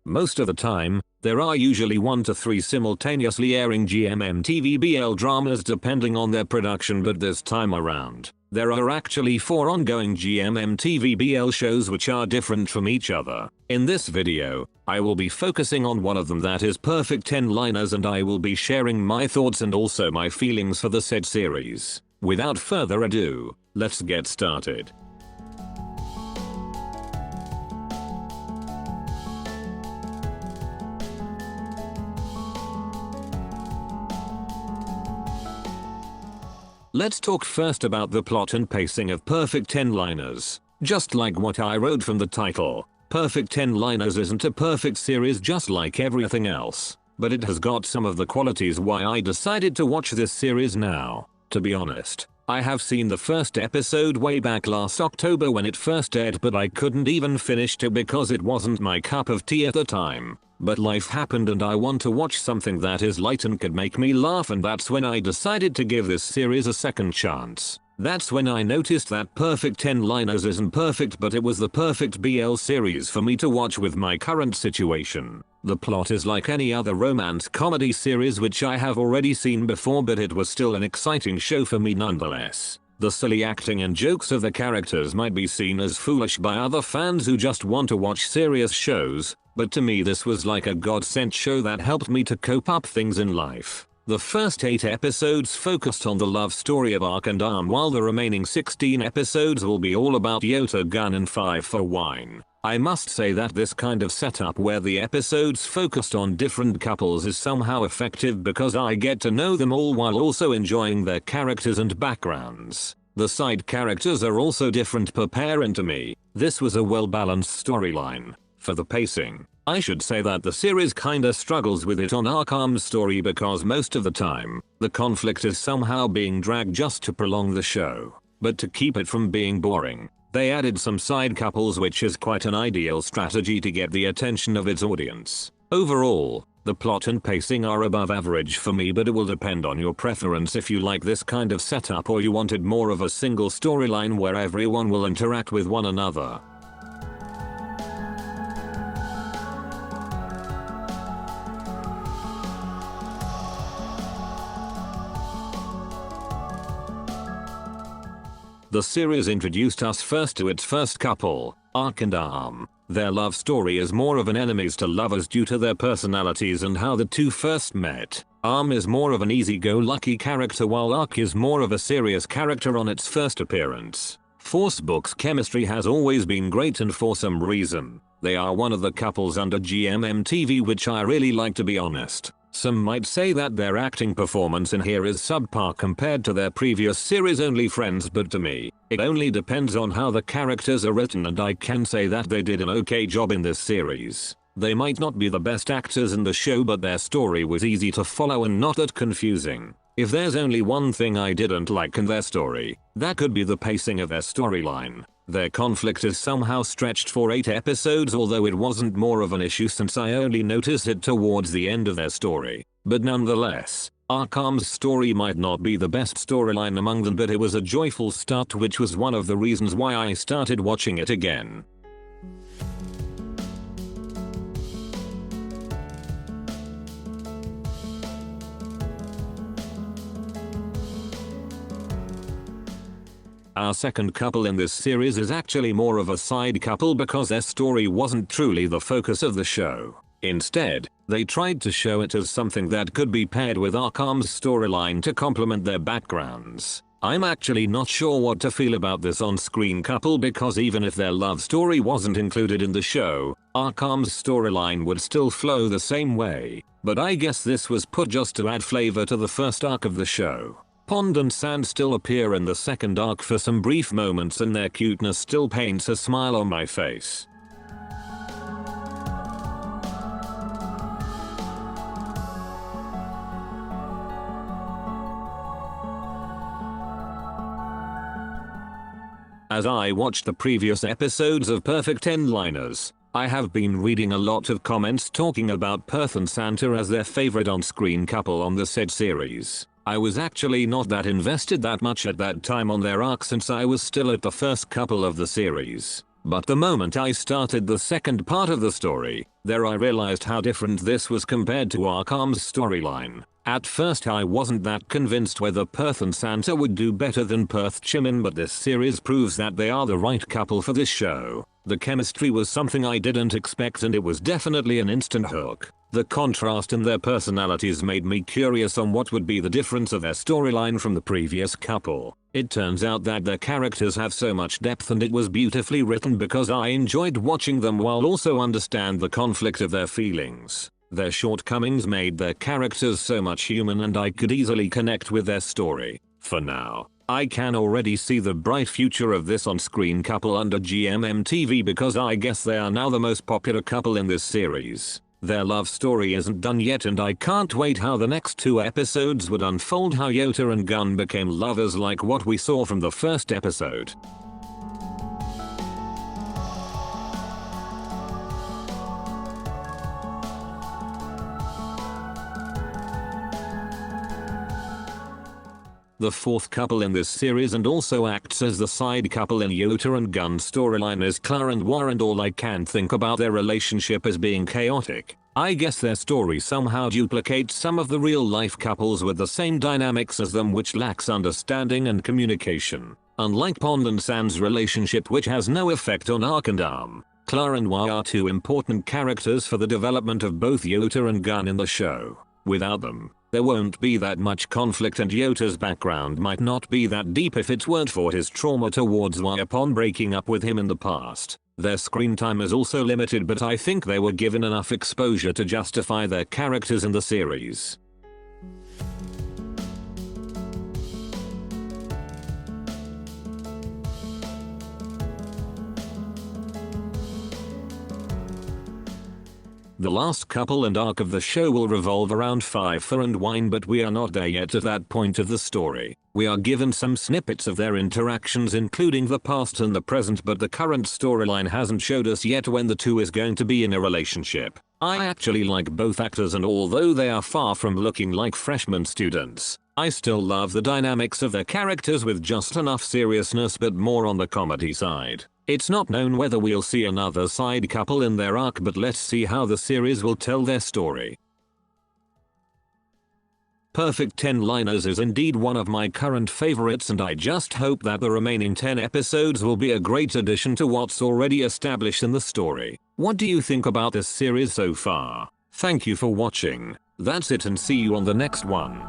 Most of the time, there are usually 1 to 3 simultaneously airing GMMTV BL dramas depending on their production, but this time around, there are actually 4 ongoing GMMTV BL shows which are different from each other. In this video, I will be focusing on one of them, that is Perfect 10-Liners, and I will be sharing my thoughts and also my feelings for the said series. Without further ado, let's get started. Let's talk first about the plot and pacing of Perfect 10-Liners. Just like what I wrote from the title, Perfect 10-Liners isn't a perfect series just like everything else, but it has got some of the qualities why I decided to watch this series now. To be honest, I have seen the first episode way back last October when it first aired, but I couldn't even finish it because it wasn't my cup of tea at the time. But life happened and I want to watch something that is light and could make me laugh, and that's when I decided to give this series a second chance. That's when I noticed that Perfect 10-Liners isn't perfect, but it was the perfect BL series for me to watch with my current situation. The plot is like any other romance comedy series which I have already seen before, but it was still an exciting show for me nonetheless. The silly acting and jokes of the characters might be seen as foolish by other fans who just want to watch serious shows, but to me this was like a God-sent show that helped me to cope up things in life. The first 8 episodes focused on the love story of Ark and Arm, while the remaining 16 episodes will be all about Yota, Gun and 5 for Wine. I must say that this kind of setup where the episodes focused on different couples is somehow effective because I get to know them all while also enjoying their characters and backgrounds. The side characters are also different per pair, and to me, this was a well-balanced storyline. For the pacing, I should say that the series kinda struggles with it on Arkham's story because most of the time, the conflict is somehow being dragged just to prolong the show. But to keep it from being boring, they added some side couples, which is quite an ideal strategy to get the attention of its audience. Overall, the plot and pacing are above average for me, but it will depend on your preference if you like this kind of setup or you wanted more of a single storyline where everyone will interact with one another. The series introduced us first to its first couple, Ark and Arm. Their love story is more of an enemies to lovers due to their personalities and how the two first met. Arm is more of an easy-go-lucky character while Ark is more of a serious character on its first appearance. Forcebook's chemistry has always been great, and for some reason, they are one of the couples under GMMTV which I really like, to be honest. Some might say that their acting performance in here is subpar compared to their previous series Only Friends, but to me, it only depends on how the characters are written, and I can say that they did an okay job in this series. They might not be the best actors in the show, but their story was easy to follow and not that confusing. If there's only one thing I didn't like in their story, that could be the pacing of their storyline. Their conflict is somehow stretched for 8 episodes, although it wasn't more of an issue since I only noticed it towards the end of their story. But nonetheless, Arkham's story might not be the best storyline among them, but it was a joyful start, which was one of the reasons why I started watching it again. Our second couple in this series is actually more of a side couple because their story wasn't truly the focus of the show. Instead, they tried to show it as something that could be paired with Arkham's storyline to complement their backgrounds. I'm actually not sure what to feel about this on-screen couple because even if their love story wasn't included in the show, Arkham's storyline would still flow the same way. But I guess this was put just to add flavor to the first arc of the show. Pond and Sand still appear in the second arc for some brief moments, and their cuteness still paints a smile on my face. As I watched the previous episodes of Perfect 10-Liners, I have been reading a lot of comments talking about Perth and Santa as their favorite on-screen couple on the said series. I was actually not that invested that much at that time on their arc since I was still at the first couple of the series. But the moment I started the second part of the story, there I realized how different this was compared to Arkam's storyline. At first I wasn't that convinced whether Perth and Santa would do better than Perth Jimin, but this series proves that they are the right couple for this show. The chemistry was something I didn't expect and it was definitely an instant hook. The contrast in their personalities made me curious on what would be the difference of their storyline from the previous couple. It turns out that their characters have so much depth and it was beautifully written because I enjoyed watching them while also understand the conflict of their feelings. Their shortcomings made their characters so much human and I could easily connect with their story. For now, I can already see the bright future of this on-screen couple under GMMTV because I guess they are now the most popular couple in this series. Their love story isn't done yet and I can't wait how the next 2 episodes would unfold, how Yota and Gun became lovers like what we saw from the first episode. The fourth couple in this series and also acts as the side couple in Yota and Gun's storyline is Clara and War, and all I can think about their relationship as being chaotic. I guess their story somehow duplicates some of the real life couples with the same dynamics as them, which lacks understanding and communication. Unlike Pond and San's relationship, which has no effect on Ark and Arm, Clara and War are 2 important characters for the development of both Yota and Gun in the show. Without them, there won't be that much conflict and Yota's background might not be that deep if it weren't for his trauma towards Wai upon breaking up with him in the past. Their screen time is also limited, but I think they were given enough exposure to justify their characters in the series. The last couple and arc of the show will revolve around Pfeiffer and Wine, but we are not there yet at that point of the story. We are given some snippets of their interactions including the past and the present, but the current storyline hasn't showed us yet when the two is going to be in a relationship. I actually like both actors, and although they are far from looking like freshman students, I still love the dynamics of their characters with just enough seriousness but more on the comedy side. It's not known whether we'll see another side couple in their arc, but let's see how the series will tell their story. Perfect 10-liners is indeed one of my current favorites, and I just hope that the remaining 10 episodes will be a great addition to what's already established in the story. What do you think about this series so far? Thank you for watching. That's it, and see you on the next one.